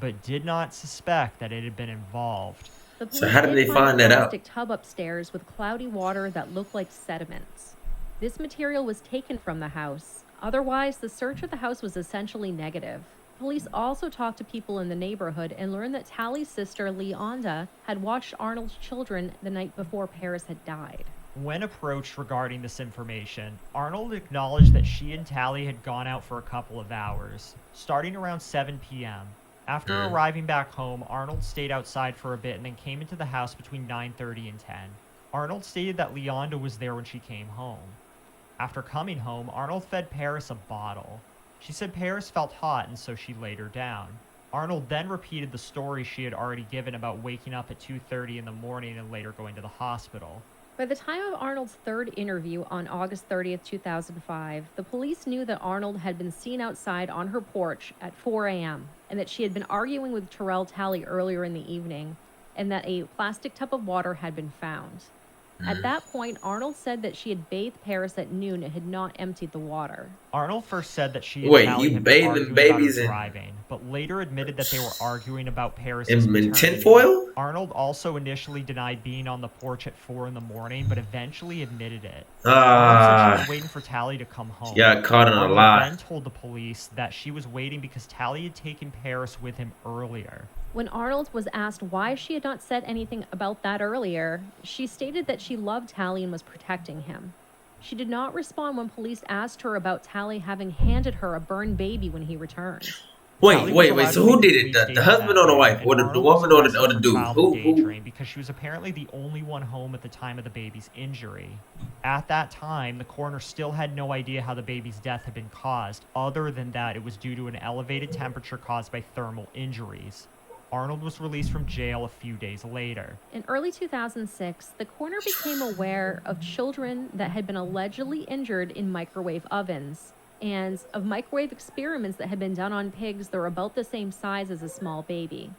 but did not suspect that it had been involved. The So police how did did they find find a that out? plastic tub upstairs with cloudy water that looked like sediments. This material was taken from the house. Otherwise, the search of the house was essentially negative. Police also talked to people in the neighborhood and learned that Tally's sister, Leonda, had watched Arnold's children the night before Paris had died. When approached regarding this information, Arnold acknowledged that she and Tally had gone out for a couple of hours, starting around 7 p.m. After arriving back home, Arnold stayed outside for a bit and then came into the house between 9:30 and 10. Arnold stated that Leonda was there when she came home. After coming home, Arnold fed Paris a bottle. She said Paris felt hot and so she laid her down. Arnold then repeated the story she had already given about waking up at 2:30 in the morning and later going to the hospital. By the time of Arnold's third interview on August 30th, 2005, the police knew that Arnold had been seen outside on her porch at 4 a.m. and that she had been arguing with Terrell Talley earlier in the evening, and that a plastic tub of water had been found. At that point, Arnold said that she had bathed Paris at noon and had not emptied the water. Arnold first said that she and Wait, Tally you had been bathing arguing about her babies in driving, but later admitted that they were arguing about Paris's in maternity. tinfoil? Arnold also initially denied being on the porch at 4 in the morning, but eventually admitted it. Arnold said she Ah, was waiting for Tally to come home. got caught in a Arnold lie. then told the police that she was waiting because Tally had taken Paris with him earlier. When Arnold was asked why she had not said anything about that earlier, she stated that she loved Tally and was protecting him. She did not respond when police asked her about Tally having handed her a burned baby when he returned. Wait. So who did it? The husband or the wife, or the woman or the dude? Who? Because she was apparently the only one home at the time of the baby's injury. At that time, the coroner still had no idea how the baby's death had been caused, other than that it was due to an elevated temperature caused by thermal injuries. Arnold was released from jail a few days later. In early 2006, the coroner became aware of children that had been allegedly injured in microwave ovens, and of microwave experiments that had been done on pigs that were about the same size as a small baby.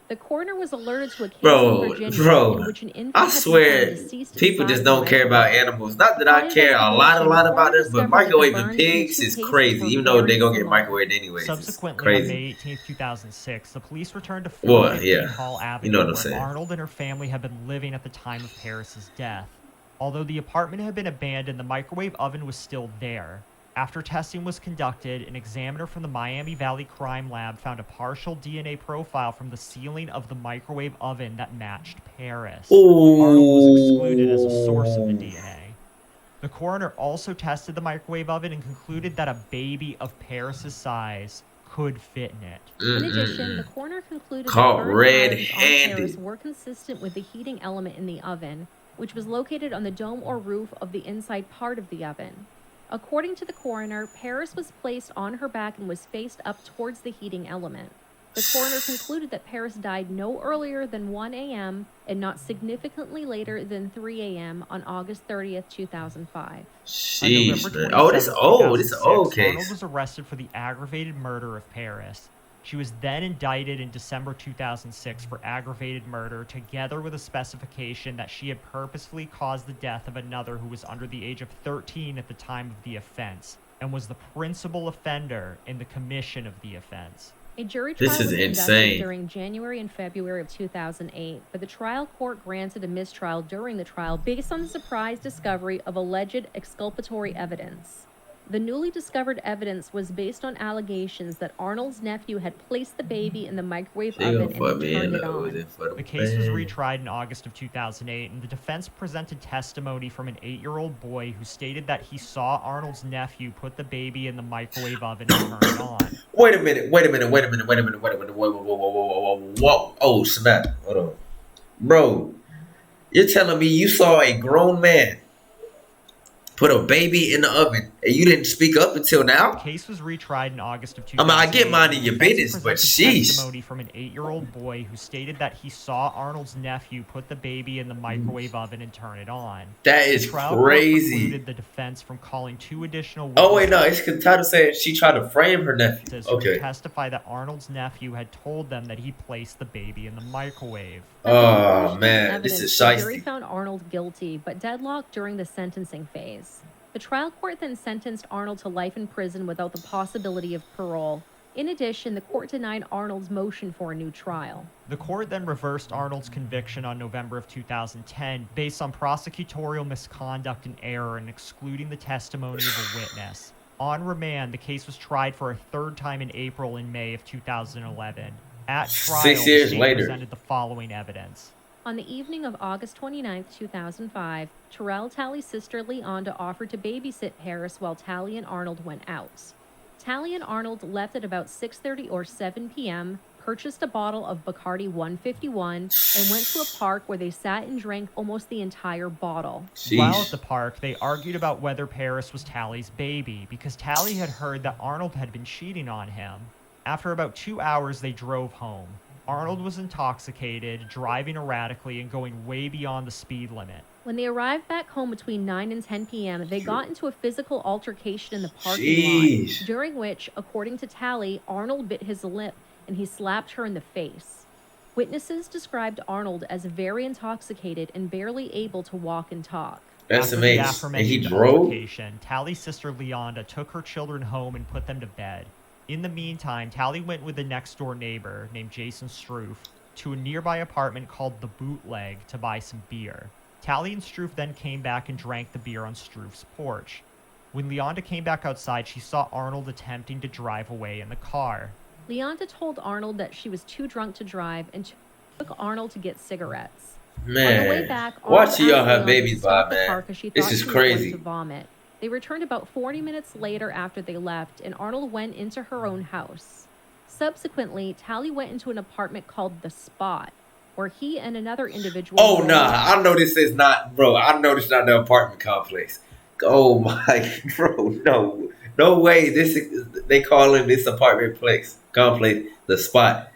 The coroner was alerted to a case in Virginia in which an infant I had been swear, found deceased people inside just the don't care about microwave. animals. Not that I Upon care a lot investigation, about them, but discovered that the microwaving burns in pigs two is cases crazy. were Even though they very gonna get similar. microwaved anyways, it's Subsequently, on crazy. May 18, 2006, the police returned to Well, 415 yeah, Hall you Avenue, know what I'm where saying. Arnold and her family had been living at the time of Paris's death. Although the apartment had been abandoned, the microwave oven was still there. After testing was conducted, an examiner from the Miami Valley Crime Lab found a partial DNA profile from the ceiling of the microwave oven that matched Paris. Arnold was excluded as a source of the DNA. The coroner also tested the microwave oven and concluded that a baby of Paris's size could fit in it. In addition, the coroner concluded Caught that burn marks on red-handed. Paris were consistent with the heating element in the oven, which was located on the dome or roof of the inside part of the oven. According to the coroner, Paris was placed on her back and was faced up towards the heating element. The coroner concluded that Paris died no earlier than 1 a.m. and not significantly later than 3 a.m. on August 30th, 2005. On Sheesh, November man. Oh, this 27th, old. This is an old 2006, Arnold case. was arrested for the aggravated murder of Paris. She was then indicted in December 2006 for aggravated murder, together with a specification that she had purposefully caused the death of another who was under the age of 13 at the time of the offense, and was the principal offender in the commission of the offense. A jury trial This is was conducted insane. during January and February of 2008, but the trial court granted a mistrial during the trial based on the surprise discovery of alleged exculpatory evidence. The newly discovered evidence was based on allegations that Arnold's nephew had placed the baby in the microwave She oven gonna fuck and me turned in it the on. oven for The case was band. retried in August of 2008, and the defense presented testimony from an 8-year-old boy who stated that he saw Arnold's nephew put the baby in the microwave oven and turn it on. Wait a minute. Whoa. Oh, snap. Hold on. Bro, you're telling me you saw a grown man put a baby in the oven and you didn't speak up until The now? case was retried in August of I 2008. mean, I get mine in and your the defense business, but presented sheesh. testimony from an 8-year-old boy who stated that he saw Arnold's nephew put the baby in the microwave oven and turn it on. That The is trial court crazy. precluded the defense from calling 2 additional Oh, wait, witnesses no. It's because Tyler said she tried to frame her nephew. who would Okay. testify that Arnold's nephew had told them that he placed the baby in the microwave. At the Oh, conclusion of the man. This evidence, is the jury shiesty. found Arnold guilty, but deadlocked during the sentencing phase. The trial court then sentenced Arnold to life in prison without the possibility of parole. In addition, the court denied Arnold's motion for a new trial. The court then reversed Arnold's conviction on November of 2010 based on prosecutorial misconduct and error in excluding the testimony of a witness. On remand, the case was tried for a third time in April and May of 2011. At trial, 6 years the state later. presented the following evidence. On the evening of August 29, 2005, Terrell Talley's sister Leonda offered to babysit Paris while Talley and Arnold went out. Talley and Arnold left at about 6:30 or 7 p.m., purchased a bottle of Bacardi 151, and went to a park where they sat and drank almost the entire bottle. Sheesh. While at the park, they argued about whether Paris was Talley's baby because Talley had heard that Arnold had been cheating on him. After about 2 hours, they drove home. Arnold was intoxicated, driving erratically, and going way beyond the speed limit. When they arrived back home between 9 and 10 p.m., they got into a physical altercation in the parking lot, during which, according to Talley, Arnold bit his lip and he slapped her in the face. Witnesses described Arnold as very intoxicated and barely able to walk and talk. That's After the amazing. And he aforementioned drove? altercation, Talley's sister Leonda took her children home and put them to bed. In the meantime, Talley went with a next-door neighbor named Jason Struth to a nearby apartment called The Bootleg to buy some beer. Talley and Struth then came back and drank the beer on Struth's porch. When Leonda came back outside, she saw Arnold attempting to drive away in the car. Leonda told Arnold that she was too drunk to drive and took Arnold to get cigarettes. Man, On the way back, Arnold watching y'all asked have Leonda babies to stop by, the car man. 'cause she This thought is she was going crazy. to vomit. They returned about 40 minutes later after they left, and Arnold went into her own house. Subsequently, Talley went into an apartment called The Spot, where he and another individual... Oh, nah. I know this is not, bro. I know this is not the apartment complex. Oh, my, bro. No. No way. This is, they calling this apartment complex The Spot.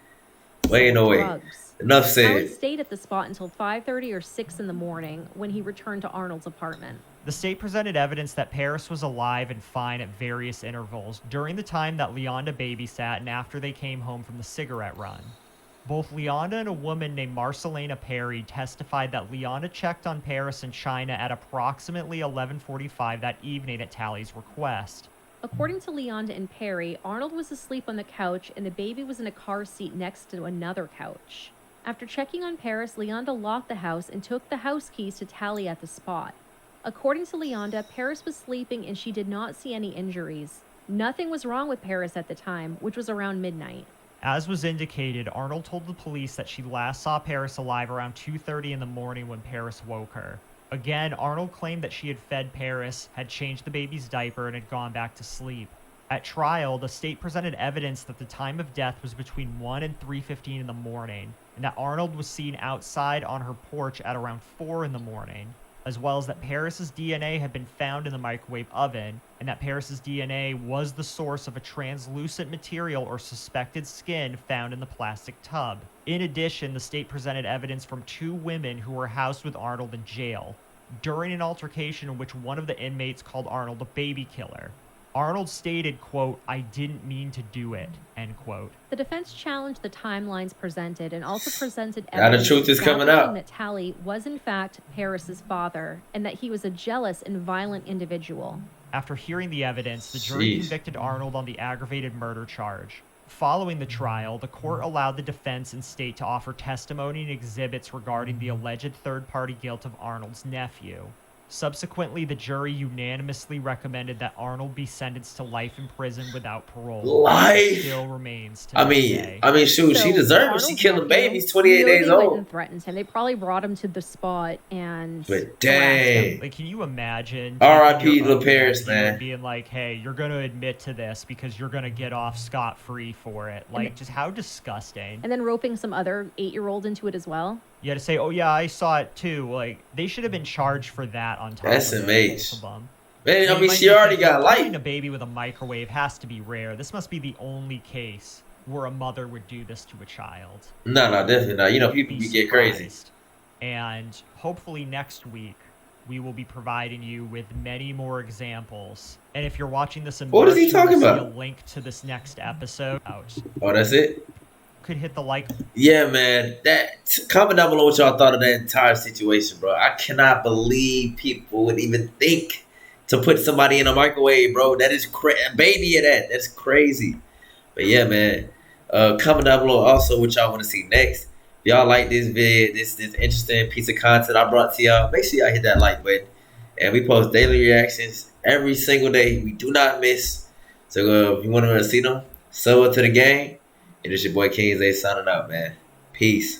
Way no way. drugs. Enough Talley said. stayed at the spot until 5:30 or 6 in the morning when he returned to Arnold's apartment. The state presented evidence that Paris was alive and fine at various intervals during the time that Leonda babysat and after they came home from the cigarette run. Both Leonda and a woman named Marcelina Perry testified that Leonda checked on Paris and China at approximately 11:45 that evening at Talley's request. According to Leonda and Perry, Arnold was asleep on the couch and the baby was in a car seat next to another couch. After checking on Paris, Leonda locked the house and took the house keys to Talley at the spot. According to Leonda, Paris was sleeping and she did not see any injuries. Nothing was wrong with Paris at the time, which was around midnight. As was indicated, Arnold told the police that she last saw Paris alive around 2:30 in the morning when Paris woke her. Again, Arnold claimed that she had fed Paris, had changed the baby's diaper, and had gone back to sleep. At trial, the state presented evidence that the time of death was between 1 and 3:15 in the morning, and that Arnold was seen outside on her porch at around 4 in the morning, as well as that Paris's DNA had been found in the microwave oven, and that Paris's DNA was the source of a translucent material or suspected skin found in the plastic tub. In addition, the state presented evidence from 2 women who were housed with Arnold in jail during an altercation in which one of the inmates called Arnold a baby killer. Arnold stated, quote, "I didn't mean to do it," end quote. The defense challenged the timelines presented and also presented Now the evidence truth is coming establishing out. that Talley was in fact Paris's father and that he was a jealous and violent individual. After hearing the evidence, the jury Jeez. convicted Arnold on the aggravated murder charge. Following the trial, the court allowed the defense and state to offer testimony and exhibits regarding the alleged third-party guilt of Arnold's nephew. Subsequently, the jury unanimously recommended that Arnold be sentenced to life in prison without parole. Life? Still remains to I this mean, day. shoot, she So, deserves it. She Arnold's killing nephew, babies, 28 days they went old. and threatened him. They probably brought him to the spot and But harassed dang. him. Like, can you imagine R.I.P. taking your Lil own Paris, nephew man. and being like, hey, you're going to admit to this because you're going to get off scot-free for it? Like, just how disgusting. And then roping some other 8-year-old into it as well. You had to say, oh, yeah, I saw it too. Like, they should have been charged for that on top That's of amazing. both of them. Man, You I mean, might she be already thinking, got killing life. a baby with a microwave has to be rare. This must be the only case where a mother would do this to a child. No, definitely not. You know, people Be be get crazy. surprised. And hopefully next week, we will be providing you with many more examples. And if you're watching this in What is March, he talking you will see about? a link to this next episode out. Oh, that's it? Could hit the like. Yeah, man. Comment down below what y'all thought of that entire situation, bro. I cannot believe people would even think to put somebody in a microwave, bro. That is baby of that. That's crazy. But yeah, man. Comment down below also what y'all want to see next. If y'all like this vid, this interesting piece of content I brought to y'all, make sure y'all hit that like button. And we post daily reactions every single day. We do not miss. So if you want to see them, sub up to the game. And it's your boy King Zay signing out, man. Peace.